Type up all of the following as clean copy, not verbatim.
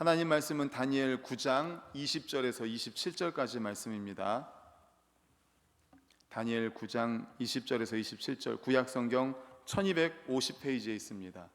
하나님 말씀은 다니엘 9장 20절에서 27절까지 말씀입니다. 다니엘 9장 20절에서 27절, 구약성경 1250페이지에 있습니다.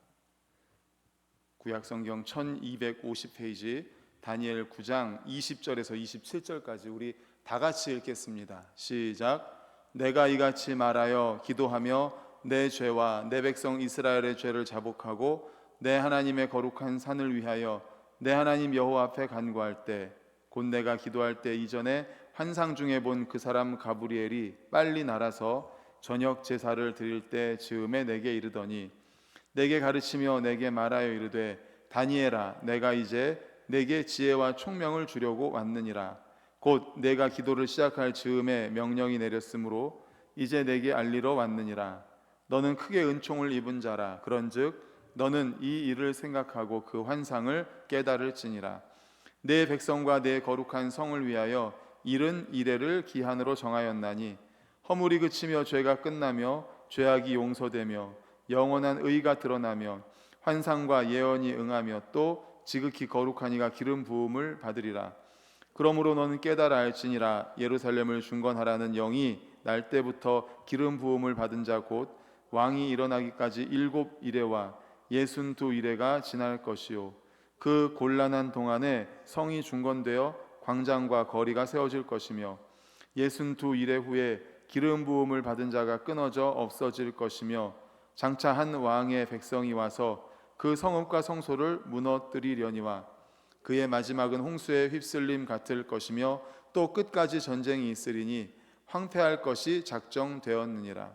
구약성경 1250페이지 다니엘 9장 20절에서 27절까지 우리 다 같이 읽겠습니다. 시작. 내가 이같이 말하여 기도하며 내 죄와 내 백성 이스라엘의 죄를 자복하고 내 하나님의 거룩한 산을 위하여 내 하나님 여호와 앞에 간구할 때, 곧 내가 기도할 때 이전에 환상 중에 본 그 사람 가브리엘이 빨리 날아서 저녁 제사를 드릴 때 즈음에 내게 이르더니, 내게 가르치며 내게 말하여 이르되, 다니엘아, 내가 이제 내게 지혜와 총명을 주려고 왔느니라. 곧 내가 기도를 시작할 즈음에 명령이 내렸으므로 이제 내게 알리러 왔느니라. 너는 크게 은총을 입은 자라. 그런즉 너는 이 일을 생각하고 그 환상을 깨달을지니라. 내 백성과 내 거룩한 성을 위하여 일은 이래를 기한으로 정하였나니, 허물이 그치며 죄가 끝나며 죄악이 용서되며 영원한 의가 드러나며 환상과 예언이 응하며 또 지극히 거룩한 이가 기름 부음을 받으리라. 그러므로 너는 깨달아 알지니라. 예루살렘을 중건하라는 영이 날 때부터 기름 부음을 받은 자 곧 왕이 일어나기까지 7이레와 62이레가 지날 것이요, 그 곤란한 동안에 성이 중건되어 광장과 거리가 세워질 것이며 62이레 후에 기름 부음을 받은 자가 끊어져 없어질 것이며, 장차 한 왕의 백성이 와서 그 성읍과 성소를 무너뜨리려니와 그의 마지막은 홍수에 휩쓸림 같을 것이며 또 끝까지 전쟁이 있으리니 황폐할 것이 작정되었느니라.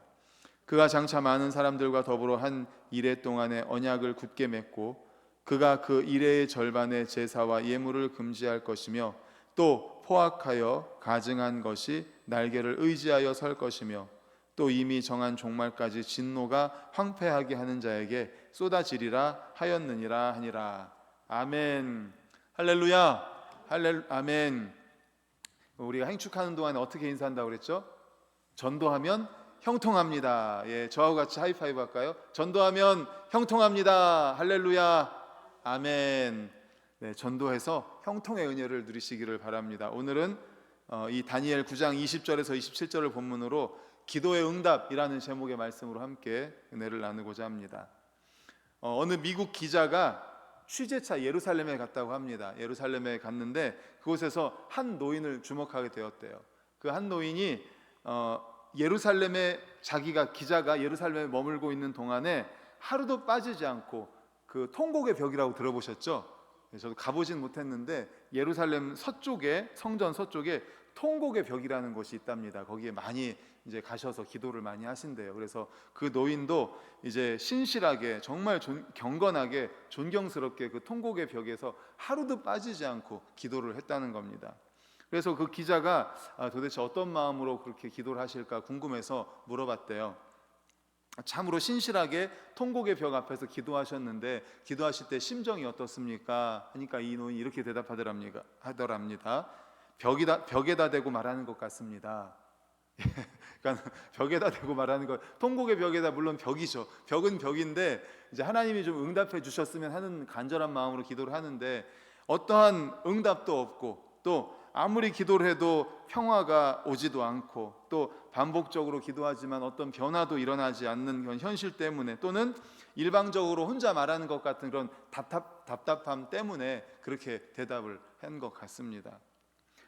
그가 장차 많은 사람들과 더불어 한 이레 동안의 언약을 굳게 맺고 그가 그 이레의 절반의 제사와 예물을 금지할 것이며 또 포악하여 가증한 것이 날개를 의지하여 설 것이며 또 이미 정한 종말까지 진노가 황폐하게 하는 자에게 쏟아지리라 하였느니라 하니라. 아멘. 할렐루야. 아멘. 우리가 행축하는 동안에 어떻게 인사한다고 그랬죠? 전도하면 형통합니다. 예, 저하고 같이 하이파이브 할까요? 전도하면 형통합니다. 할렐루야. 아멘. 네, 전도해서 형통의 은혜를 누리시기를 바랍니다. 오늘은 이 다니엘 9장 20절에서 27절을 본문으로 기도의 응답이라는 제목의 말씀으로 함께 은혜를 나누고자 합니다. 어느 미국 기자가 취재차 예루살렘에 갔다고 합니다. 예루살렘에 갔는데 그곳에서 한 노인을 주목하게 되었대요. 그 한 노인이 예루살렘에 기자가 예루살렘에 머물고 있는 동안에 하루도 빠지지 않고 그 통곡의 벽이라고 들어보셨죠? 저도 가보진 못했는데 예루살렘 서쪽에, 성전 서쪽에 통곡의 벽이라는 곳이 있답니다. 거기에 많이 이제 가셔서 기도를 많이 하신대요. 그래서 그 노인도 이제 신실하게 정말 경건하게 존경스럽게 그 통곡의 벽에서 하루도 빠지지 않고 기도를 했다는 겁니다. 그래서 그 기자가 도대체 어떤 마음으로 그렇게 기도를 하실까 궁금해서 물어봤대요. 참으로 신실하게 통곡의 벽 앞에서 기도하셨는데 기도하실 때 심정이 어떻습니까? 하니까 이 노인이 이렇게 대답하더랍니다. 벽에다 대고 말하는 것 같습니다. 그러니까 벽에다 대고 말하는 것, 통곡의 벽에다, 물론 벽이죠. 벽은 벽인데 이제 하나님이 좀 응답해 주셨으면 하는 간절한 마음으로 기도를 하는데 어떠한 응답도 없고 또 아무리 기도를 해도 평화가 오지도 않고 또 반복적으로 기도하지만 어떤 변화도 일어나지 않는 그런 현실 때문에 또는 일방적으로 혼자 말하는 것 같은 그런 답답함 때문에 그렇게 대답을 한 것 같습니다.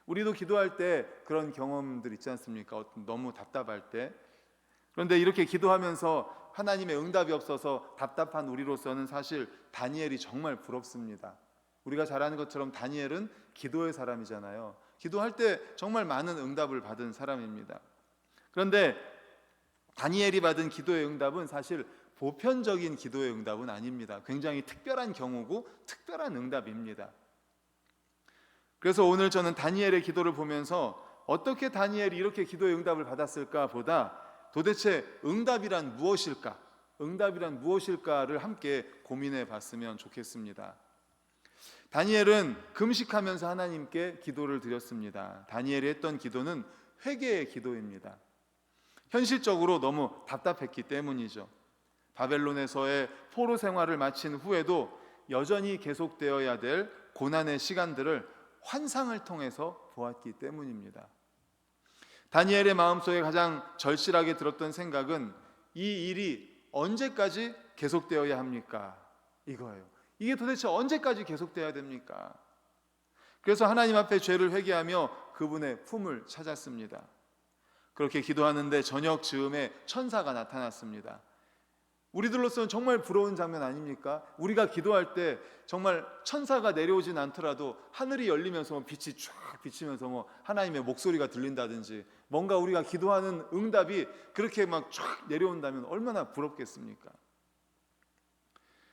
우리도 기도할 때 그런 경험들 있지 않습니까? 너무 답답할 때. 그런데 이렇게 기도하면서 하나님의 응답이 없어서 답답한 우리로서는 사실 다니엘이 정말 부럽습니다. 우리가 잘 아는 것처럼 다니엘은 기도의 사람이잖아요. 기도할 때 정말 많은 응답을 받은 사람입니다. 그런데 다니엘이 받은 기도의 응답은 사실 보편적인 기도의 응답은 아닙니다. 굉장히 특별한 경우고 특별한 응답입니다. 그래서 오늘 저는 다니엘의 기도를 보면서 어떻게 다니엘이 이렇게 기도의 응답을 받았을까 보다 도대체 응답이란 무엇일까? 응답이란 무엇일까를 함께 고민해 봤으면 좋겠습니다. 다니엘은 금식하면서 하나님께 기도를 드렸습니다. 다니엘이 했던 기도는 회개의 기도입니다. 현실적으로 너무 답답했기 때문이죠. 바벨론에서의 포로 생활을 마친 후에도 여전히 계속되어야 될 고난의 시간들을 환상을 통해서 보았기 때문입니다. 다니엘의 마음속에 가장 절실하게 들었던 생각은 이 일이 언제까지 계속되어야 합니까? 이거예요. 이게 도대체 언제까지 계속되어야 됩니까? 그래서 하나님 앞에 죄를 회개하며 그분의 품을 찾았습니다. 그렇게 기도하는데 저녁 즈음에 천사가 나타났습니다. 우리들로서는 정말 부러운 장면 아닙니까? 우리가 기도할 때 정말 천사가 내려오진 않더라도 하늘이 열리면서 빛이 쫙 비치면서 하나님의 목소리가 들린다든지 뭔가 우리가 기도하는 응답이 그렇게 막 쫙 내려온다면 얼마나 부럽겠습니까?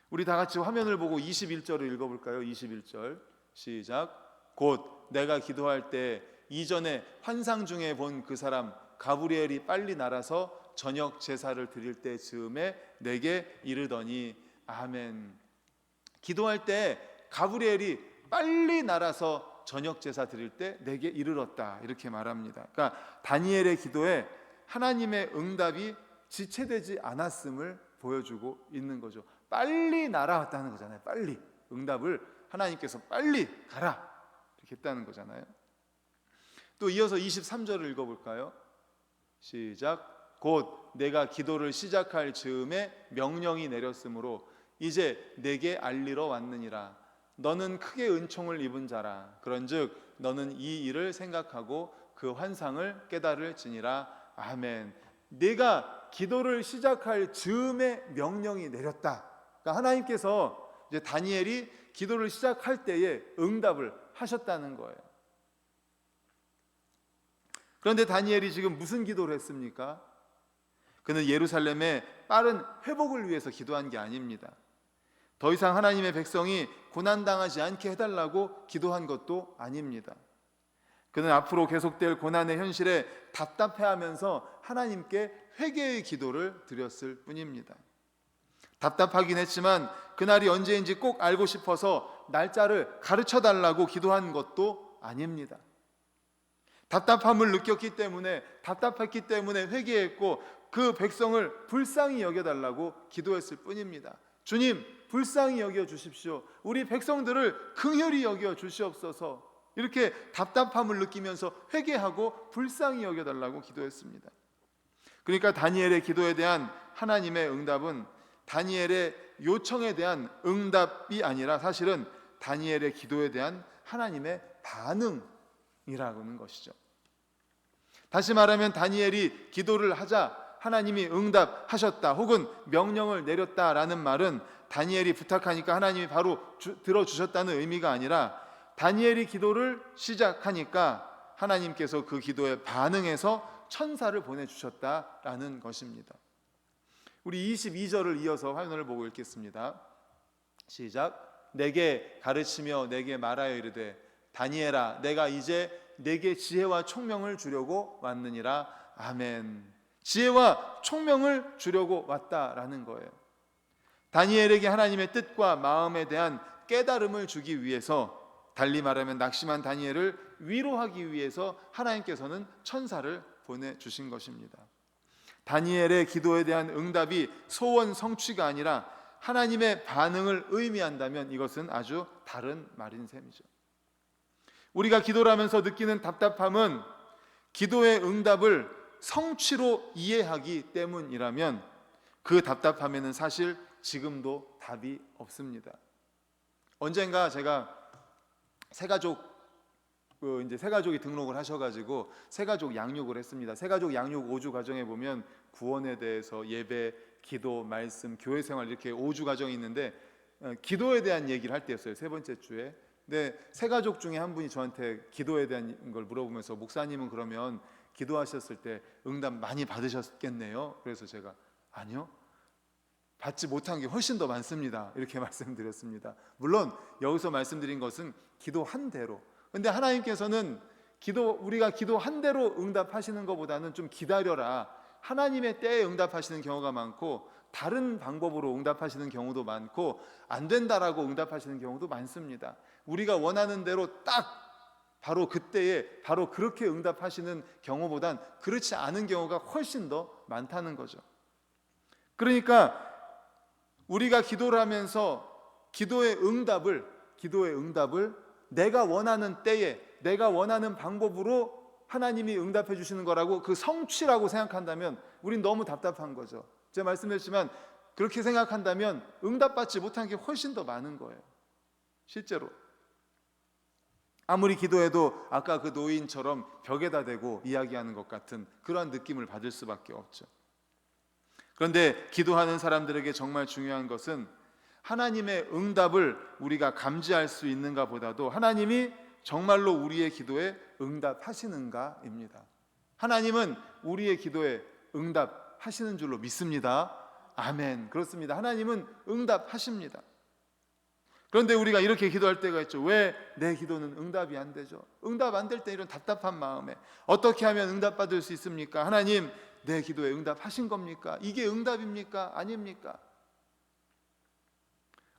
우리 다 같이 화면을 보고 21절을 읽어볼까요? 21절 시작. 곧 내가 기도할 때 이전에 환상 중에 본 그 사람 가브리엘이 빨리 날아서 저녁 제사를 드릴 때 즈음에 내게 이르더니 아멘. 기도할 때 가브리엘이 빨리 날아서 저녁 제사 드릴 때 내게 이르렀다 이렇게 말합니다. 그러니까 다니엘의 기도에 하나님의 응답이 지체되지 않았음을 보여주고 있는 거죠. 빨리 날아왔다는 거잖아요. 빨리 응답을 하나님께서 빨리 가라 이렇게 했다는 거잖아요. 또 이어서 23절을 읽어볼까요? 시작. 곧 내가 기도를 시작할 즈음에 명령이 내렸으므로 이제 내게 알리러 왔느니라. 너는 크게 은총을 입은 자라. 그런즉 너는 이 일을 생각하고 그 환상을 깨달을지니라. 아멘. 내가 기도를 시작할 즈음에 명령이 내렸다. 그러니까 하나님께서 이제 다니엘이 기도를 시작할 때에 응답을 하셨다는 거예요. 그런데 다니엘이 지금 무슨 기도를 했습니까? 그는 예루살렘의 빠른 회복을 위해서 기도한 게 아닙니다. 더 이상 하나님의 백성이 고난당하지 않게 해달라고 기도한 것도 아닙니다. 그는 앞으로 계속될 고난의 현실에 답답해하면서 하나님께 회개의 기도를 드렸을 뿐입니다. 답답하긴 했지만 그날이 언제인지 꼭 알고 싶어서 날짜를 가르쳐달라고 기도한 것도 아닙니다. 답답함을 느꼈기 때문에 답답했기 때문에 회개했고 그 백성을 불쌍히 여겨달라고 기도했을 뿐입니다. 주님 불쌍히 여겨 주십시오. 우리 백성들을 긍휼히 여겨 주시옵소서. 이렇게 답답함을 느끼면서 회개하고 불쌍히 여겨달라고 기도했습니다. 그러니까 다니엘의 기도에 대한 하나님의 응답은 다니엘의 요청에 대한 응답이 아니라 사실은 다니엘의 기도에 대한 하나님의 반응이라는 것이죠. 다시 말하면 다니엘이 기도를 하자 하나님이 응답하셨다 혹은 명령을 내렸다라는 말은 다니엘이 부탁하니까 하나님이 바로 들어주셨다는 의미가 아니라 다니엘이 기도를 시작하니까 하나님께서 그 기도에 반응해서 천사를 보내주셨다라는 것입니다. 우리 22절을 이어서 화면을 보고 읽겠습니다. 시작. 내게 가르치며 내게 말하여 이르되 다니엘아 내가 이제 내게 지혜와 총명을 주려고 왔느니라. 아멘. 지혜와 총명을 주려고 왔다라는 거예요. 다니엘에게 하나님의 뜻과 마음에 대한 깨달음을 주기 위해서, 달리 말하면 낙심한 다니엘을 위로하기 위해서 하나님께서는 천사를 보내주신 것입니다. 다니엘의 기도에 대한 응답이 소원 성취가 아니라 하나님의 반응을 의미한다면 이것은 아주 다른 말인 셈이죠. 우리가 기도를 하면서 느끼는 답답함은 기도의 응답을 성취로 이해하기 때문이라면 그 답답함에는 사실 지금도 답이 없습니다. 언젠가 제가 새가족이 등록을 하셔가지고 새가족 양육을 했습니다. 새가족 양육 5주 과정에 보면 구원에 대해서 예배, 기도, 말씀, 교회 생활 이렇게 5주 과정이 있는데 기도에 대한 얘기를 할 때였어요. 세 번째 주에. 근데 새가족 중에 한 분이 저한테 기도에 대한 걸 물어보면서 목사님은 그러면 기도하셨을 때 응답 많이 받으셨겠네요. 그래서 제가 아니요. 받지 못한 게 훨씬 더 많습니다. 이렇게 말씀드렸습니다. 물론 여기서 말씀드린 것은 기도한 대로. 근데 하나님께서는 우리가 기도한 대로 응답하시는 것보다는 좀 기다려라. 하나님의 때에 응답하시는 경우가 많고 다른 방법으로 응답하시는 경우도 많고 안 된다라고 응답하시는 경우도 많습니다. 우리가 원하는 대로 딱 바로 그때에 바로 그렇게 응답하시는 경우보단 그렇지 않은 경우가 훨씬 더 많다는 거죠. 그러니까 우리가 기도를 하면서 기도의 응답을 내가 원하는 때에 내가 원하는 방법으로 하나님이 응답해 주시는 거라고 그 성취라고 생각한다면 우린 너무 답답한 거죠. 제가 말씀드렸지만 그렇게 생각한다면 응답받지 못한 게 훨씬 더 많은 거예요. 실제로 아무리 기도해도 아까 그 노인처럼 벽에다 대고 이야기하는 것 같은 그러한 느낌을 받을 수밖에 없죠. 그런데 기도하는 사람들에게 정말 중요한 것은 하나님의 응답을 우리가 감지할 수 있는가 보다도 하나님이 정말로 우리의 기도에 응답하시는가입니다. 하나님은 우리의 기도에 응답하시는 줄로 믿습니다. 아멘. 그렇습니다. 하나님은 응답하십니다. 그런데 우리가 이렇게 기도할 때가 있죠. 왜 내 기도는 응답이 안 되죠? 응답 안 될 때 이런 답답한 마음에 어떻게 하면 응답받을 수 있습니까? 하나님, 내 기도에 응답하신 겁니까? 이게 응답입니까? 아닙니까?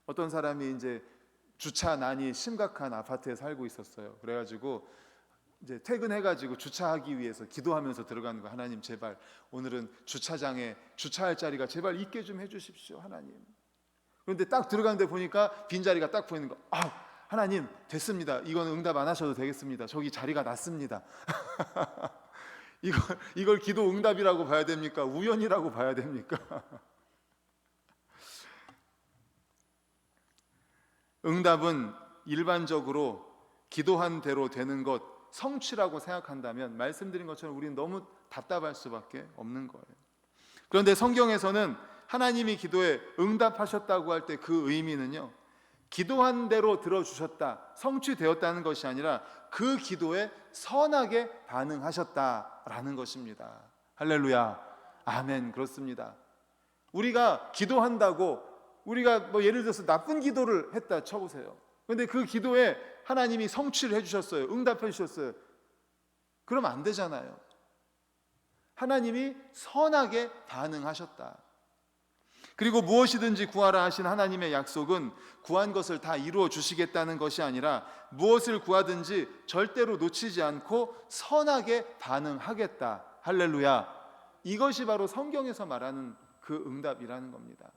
어떤 사람이 이제 주차난이 심각한 아파트에 살고 있었어요. 그래가지고 이제 퇴근해가지고 주차하기 위해서 기도하면서 들어가는 거. 하나님, 제발 오늘은 주차장에 주차할 자리가 제발 있게 좀 해주십시오, 하나님. 그런데 딱 들어가는데 보니까 빈자리가 딱 보이는 거. 하나님, 됐습니다. 이건 응답 안 하셔도 되겠습니다. 저기 자리가 났습니다. 이걸 기도 응답이라고 봐야 됩니까? 우연이라고 봐야 됩니까? 응답은 일반적으로 기도한 대로 되는 것, 성취라고 생각한다면 말씀드린 것처럼 우리는 너무 답답할 수밖에 없는 거예요. 그런데 성경에서는 하나님이 기도에 응답하셨다고 할 때 그 의미는요, 기도한 대로 들어주셨다, 성취되었다는 것이 아니라 그 기도에 선하게 반응하셨다라는 것입니다. 할렐루야, 아멘. 그렇습니다. 우리가 기도한다고 우리가 예를 들어서 나쁜 기도를 했다 쳐보세요. 그런데 그 기도에 하나님이 성취를 해주셨어요. 응답해 주셨어요. 그럼 안 되잖아요. 하나님이 선하게 반응하셨다. 그리고 무엇이든지 구하라 하신 하나님의 약속은 구한 것을 다 이루어 주시겠다는 것이 아니라 무엇을 구하든지 절대로 놓치지 않고 선하게 반응하겠다. 할렐루야. 이것이 바로 성경에서 말하는 그 응답이라는 겁니다.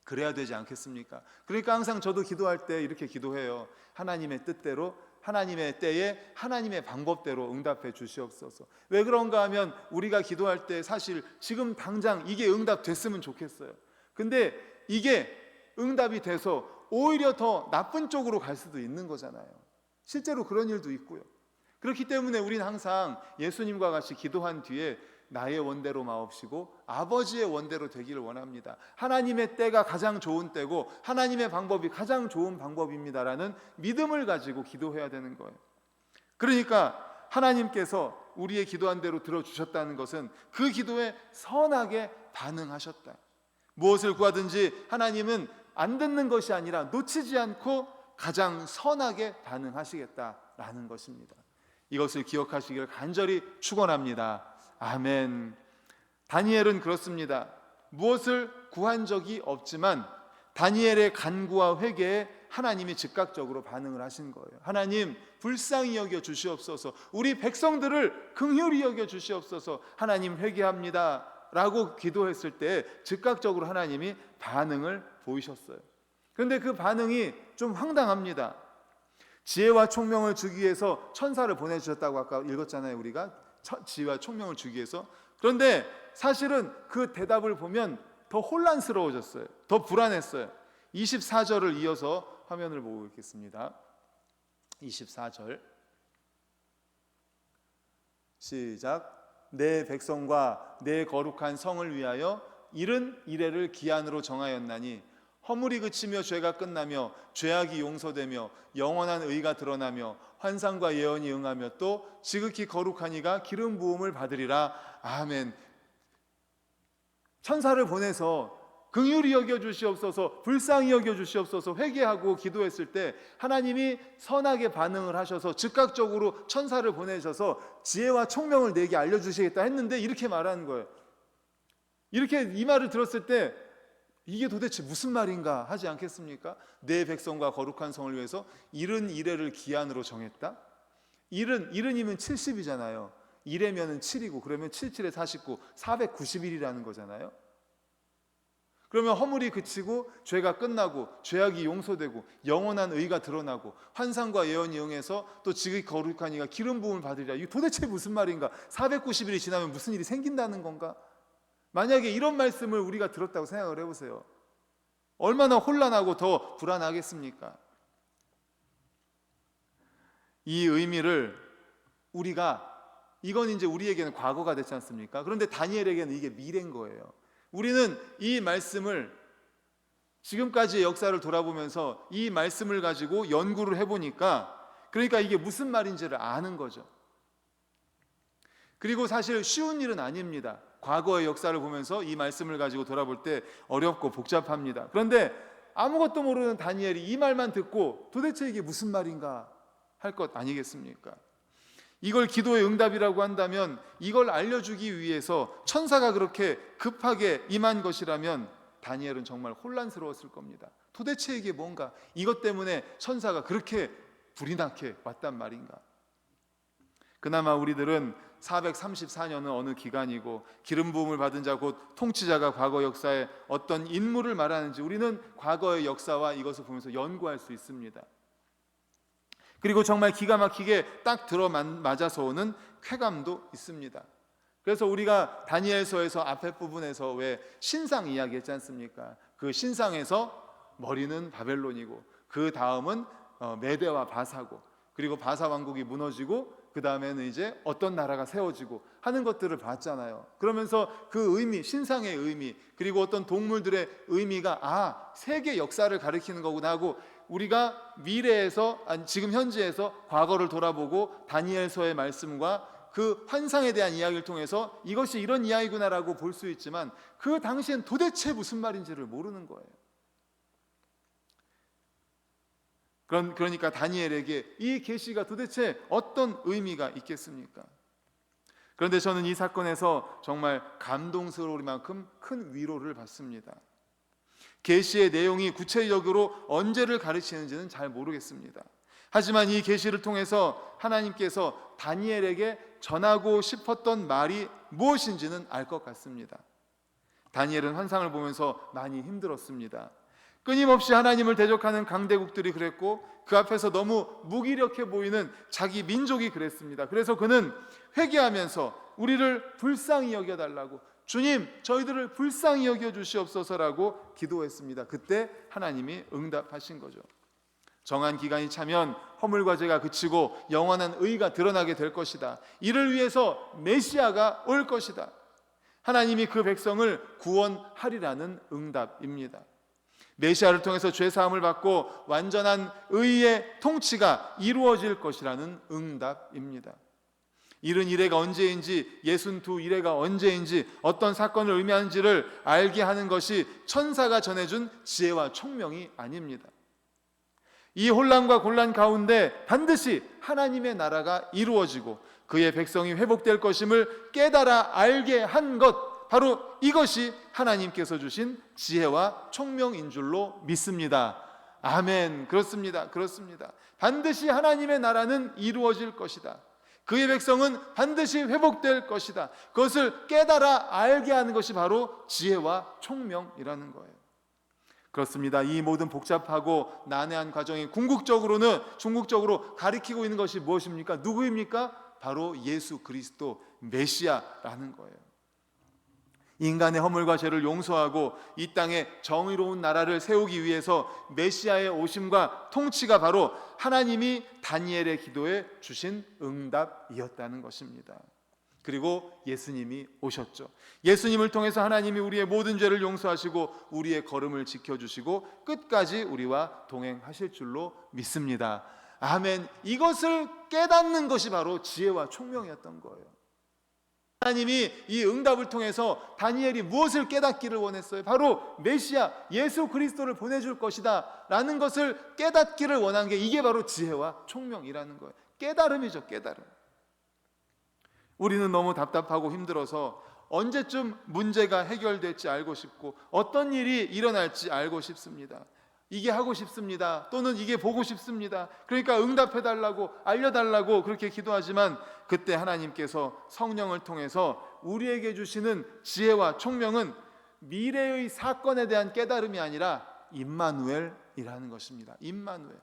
그래야 되지 않겠습니까? 그러니까 항상 저도 기도할 때 이렇게 기도해요. 하나님의 뜻대로, 하나님의 때에, 하나님의 방법대로 응답해 주시옵소서. 왜 그런가 하면 우리가 기도할 때 사실 지금 당장 이게 응답됐으면 좋겠어요. 근데 이게 응답이 돼서 오히려 더 나쁜 쪽으로 갈 수도 있는 거잖아요. 실제로 그런 일도 있고요. 그렇기 때문에 우리는 항상 예수님과 같이 기도한 뒤에 나의 원대로 마옵시고 아버지의 원대로 되기를 원합니다. 하나님의 때가 가장 좋은 때고 하나님의 방법이 가장 좋은 방법입니다라는 믿음을 가지고 기도해야 되는 거예요. 그러니까 하나님께서 우리의 기도한 대로 들어주셨다는 것은 그 기도에 선하게 반응하셨다. 무엇을 구하든지 하나님은 안 듣는 것이 아니라 놓치지 않고 가장 선하게 반응하시겠다라는 것입니다. 이것을 기억하시기를 간절히 축원합니다. 아멘. 다니엘은 그렇습니다. 무엇을 구한 적이 없지만 다니엘의 간구와 회개에 하나님이 즉각적으로 반응을 하신 거예요. 하나님, 불쌍히 여겨 주시옵소서. 우리 백성들을 긍휼히 여겨 주시옵소서. 하나님, 회개합니다 라고 기도했을 때 즉각적으로 하나님이 반응을 보이셨어요. 그런데 그 반응이 좀 황당합니다. 지혜와 총명을 주기 위해서 천사를 보내주셨다고 아까 읽었잖아요. 우리가 지혜와 총명을 주기 위해서. 그런데 사실은 그 대답을 보면 더 혼란스러워졌어요. 더 불안했어요. 24절을 이어서 화면을 보고 읽겠습니다. 24절 시작. 내 백성과 내 거룩한 성을 위하여 이른 이레를 기한으로 정하였나니 허물이 그치며 죄가 끝나며 죄악이 용서되며 영원한 의가 드러나며 환상과 예언이 응하며 또 지극히 거룩한 이가 기름 부음을 받으리라. 아멘. 천사를 보내서 긍휼히 여겨 주시옵소서, 불쌍히 여겨 주시옵소서 회개하고 기도했을 때 하나님이 선하게 반응을 하셔서 즉각적으로 천사를 보내셔서 지혜와 총명을 내게 알려주시겠다 했는데 이렇게 말하는 거예요. 이렇게 이 말을 들었을 때 이게 도대체 무슨 말인가 하지 않겠습니까? 내 백성과 거룩한 성을 위해서 이른 이레를 기한으로 정했다? 이른이면 70이잖아요. 이레면은 7이고 그러면 77에 49, 490일이라는 거잖아요. 그러면 허물이 그치고 죄가 끝나고 죄악이 용서되고 영원한 의가 드러나고 환상과 예언이 응해서 또 지극히 거룩한 이가 기름 부음을 받으리라. 이게 도대체 무슨 말인가? 490일이 지나면 무슨 일이 생긴다는 건가? 만약에 이런 말씀을 우리가 들었다고 생각을 해보세요. 얼마나 혼란하고 더 불안하겠습니까? 이 의미를 우리가, 이건 이제 우리에게는 과거가 됐지 않습니까? 그런데 다니엘에게는 이게 미래인 거예요. 우리는 이 말씀을 지금까지의 역사를 돌아보면서 이 말씀을 가지고 연구를 해보니까, 그러니까 이게 무슨 말인지를 아는 거죠. 그리고 사실 쉬운 일은 아닙니다. 과거의 역사를 보면서 이 말씀을 가지고 돌아볼 때 어렵고 복잡합니다. 그런데 아무것도 모르는 다니엘이 이 말만 듣고 도대체 이게 무슨 말인가 할 것 아니겠습니까? 이걸 기도의 응답이라고 한다면, 이걸 알려주기 위해서 천사가 그렇게 급하게 임한 것이라면 다니엘은 정말 혼란스러웠을 겁니다. 도대체 이게 뭔가, 이것 때문에 천사가 그렇게 불이 나게 왔단 말인가? 그나마 우리들은 434년은 어느 기간이고 기름 부음을 받은 자 곧 통치자가 과거 역사에 어떤 인물을 말하는지 우리는 과거의 역사와 이것을 보면서 연구할 수 있습니다. 그리고 정말 기가 막히게 딱 들어맞아서 오는 쾌감도 있습니다. 그래서 우리가 다니엘서에서 앞에 부분에서 왜 신상 이야기 했지 않습니까? 그 신상에서 머리는 바벨론이고 그 다음은 메대와 바사고, 그리고 바사 왕국이 무너지고 그 다음에는 이제 어떤 나라가 세워지고 하는 것들을 봤잖아요. 그러면서 그 의미, 신상의 의미, 그리고 어떤 동물들의 의미가 세계 역사를 가리키는 거구나 하고, 우리가 미래에서, 지금 현지에서 과거를 돌아보고 다니엘서의 말씀과 그 환상에 대한 이야기를 통해서 이것이 이런 이야기구나라고 볼 수 있지만, 그 당시엔 도대체 무슨 말인지를 모르는 거예요. 그러니까 다니엘에게 이 계시가 도대체 어떤 의미가 있겠습니까? 그런데 저는 이 사건에서 정말 감동스러울 만큼 큰 위로를 받습니다. 계시의 내용이 구체적으로 언제를 가르치는지는 잘 모르겠습니다. 하지만 이 계시를 통해서 하나님께서 다니엘에게 전하고 싶었던 말이 무엇인지는 알 것 같습니다. 다니엘은 환상을 보면서 많이 힘들었습니다. 끊임없이 하나님을 대적하는 강대국들이 그랬고, 그 앞에서 너무 무기력해 보이는 자기 민족이 그랬습니다. 그래서 그는 회개하면서 우리를 불쌍히 여겨달라고, 주님 저희들을 불쌍히 여겨주시옵소서라고 기도했습니다. 그때 하나님이 응답하신 거죠. 정한 기간이 차면 허물과 죄가 그치고 영원한 의가 드러나게 될 것이다. 이를 위해서 메시아가 올 것이다. 하나님이 그 백성을 구원하리라는 응답입니다. 메시아를 통해서 죄사함을 받고 완전한 의의 통치가 이루어질 것이라는 응답입니다. 71회가 언제인지, 62일회가 언제인지, 어떤 사건을 의미하는지를 알게 하는 것이 천사가 전해준 지혜와 총명이 아닙니다. 이 혼란과 곤란 가운데 반드시 하나님의 나라가 이루어지고 그의 백성이 회복될 것임을 깨달아 알게 한 것, 바로 이것이 하나님께서 주신 지혜와 총명인 줄로 믿습니다. 아멘. 그렇습니다. 반드시 하나님의 나라는 이루어질 것이다. 그의 백성은 반드시 회복될 것이다. 그것을 깨달아 알게 하는 것이 바로 지혜와 총명이라는 거예요. 그렇습니다. 이 모든 복잡하고 난해한 과정이 궁극적으로 가리키고 있는 것이 무엇입니까? 누구입니까? 바로 예수 그리스도 메시아라는 거예요. 인간의 허물과 죄를 용서하고 이 땅에 정의로운 나라를 세우기 위해서 메시아의 오심과 통치가 바로 하나님이 다니엘의 기도에 주신 응답이었다는 것입니다. 그리고 예수님이 오셨죠. 예수님을 통해서 하나님이 우리의 모든 죄를 용서하시고 우리의 걸음을 지켜주시고 끝까지 우리와 동행하실 줄로 믿습니다. 아멘. 이것을 깨닫는 것이 바로 지혜와 총명이었던 거예요. 하나님이 이 응답을 통해서 다니엘이 무엇을 깨닫기를 원했어요? 바로 메시아 예수 그리스도를 보내줄 것이다 라는 것을 깨닫기를 원한 게, 이게 바로 지혜와 총명이라는 거예요. 깨달음이죠. 깨달음. 우리는 너무 답답하고 힘들어서 언제쯤 문제가 해결될지 알고 싶고 어떤 일이 일어날지 알고 싶습니다. 이게 하고 싶습니다. 또는 이게 보고 싶습니다. 그러니까 응답해달라고, 알려달라고 그렇게 기도하지만, 그때 하나님께서 성령을 통해서 우리에게 주시는 지혜와 총명은 미래의 사건에 대한 깨달음이 아니라 임마누엘이라는 것입니다. 임마누엘.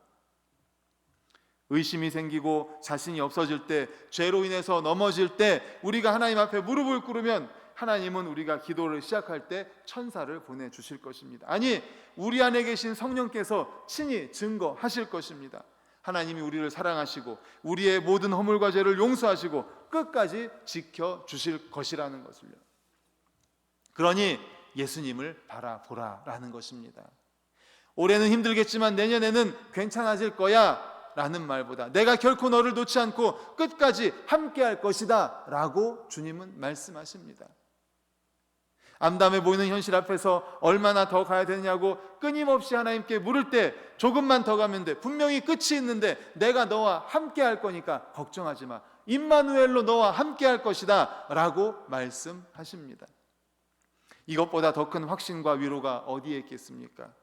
의심이 생기고 자신이 없어질 때, 죄로 인해서 넘어질 때 우리가 하나님 앞에 무릎을 꿇으면 하나님은 우리가 기도를 시작할 때 천사를 보내주실 것입니다. 아니, 우리 안에 계신 성령께서 친히 증거하실 것입니다. 하나님이 우리를 사랑하시고 우리의 모든 허물과 죄를 용서하시고 끝까지 지켜주실 것이라는 것을요. 그러니 예수님을 바라보라라는 것입니다. 올해는 힘들겠지만 내년에는 괜찮아질 거야 라는 말보다 내가 결코 너를 놓지 않고 끝까지 함께할 것이다 라고 주님은 말씀하십니다. 암담해 보이는 현실 앞에서 얼마나 더 가야 되냐고 끊임없이 하나님께 물을 때 조금만 더 가면 돼, 분명히 끝이 있는데 내가 너와 함께할 거니까 걱정하지 마, 임마누엘로 너와 함께할 것이다 라고 말씀하십니다. 이것보다 더 큰 확신과 위로가 어디에 있겠습니까?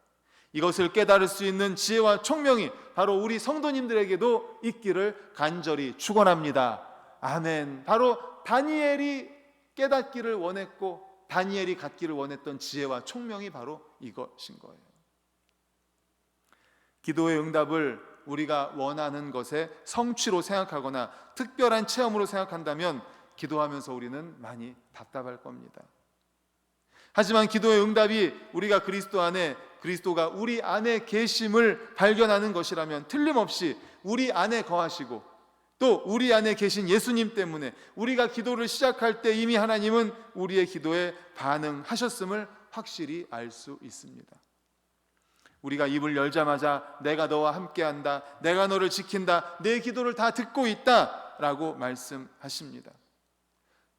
이것을 깨달을 수 있는 지혜와 총명이 바로 우리 성도님들에게도 있기를 간절히 축원합니다. 아멘. 바로 다니엘이 깨닫기를 원했고 다니엘이 갖기를 원했던 지혜와 총명이 바로 이것인 거예요. 기도의 응답을 우리가 원하는 것의 성취로 생각하거나 특별한 체험으로 생각한다면 기도하면서 우리는 많이 답답할 겁니다. 하지만 기도의 응답이 우리가 그리스도가 우리 안에 계심을 발견하는 것이라면 틀림없이 우리 안에 거하시고 또 우리 안에 계신 예수님 때문에 우리가 기도를 시작할 때 이미 하나님은 우리의 기도에 반응하셨음을 확실히 알 수 있습니다. 우리가 입을 열자마자 내가 너와 함께한다, 내가 너를 지킨다, 내 기도를 다 듣고 있다 라고 말씀하십니다.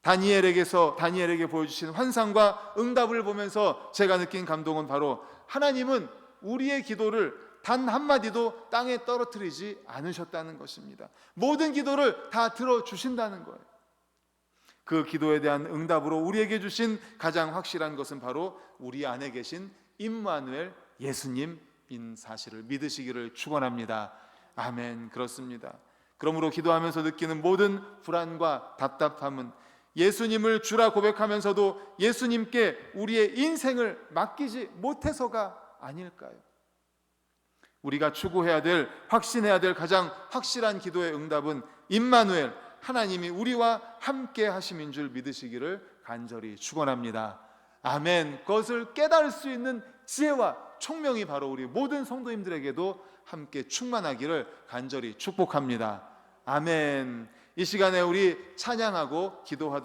다니엘에게 보여주신 환상과 응답을 보면서 제가 느낀 감동은 바로 하나님은 우리의 기도를 단 한마디도 땅에 떨어뜨리지 않으셨다는 것입니다. 모든 기도를 다 들어주신다는 거예요. 그 기도에 대한 응답으로 우리에게 주신 가장 확실한 것은 바로 우리 안에 계신 임마누엘 예수님인 사실을 믿으시기를 축원합니다. 아멘. 그렇습니다. 그러므로 기도하면서 느끼는 모든 불안과 답답함은 예수님을 주라 고백하면서도 예수님께 우리의 인생을 맡기지 못해서가 아닐까요? 우리가 추구해야 될, 확신해야 될 가장 확실한 기도의 응답은 임마누엘, 하나님이 우리와 함께 하심인 줄 믿으시기를 간절히 축원합니다. 아멘. 그것을 깨달을 수 있는 지혜와 총명이 바로 우리 모든 성도님들에게도 함께 충만하기를 간절히 축복합니다. 아멘. 이 시간에 우리 찬양하고 기도하도록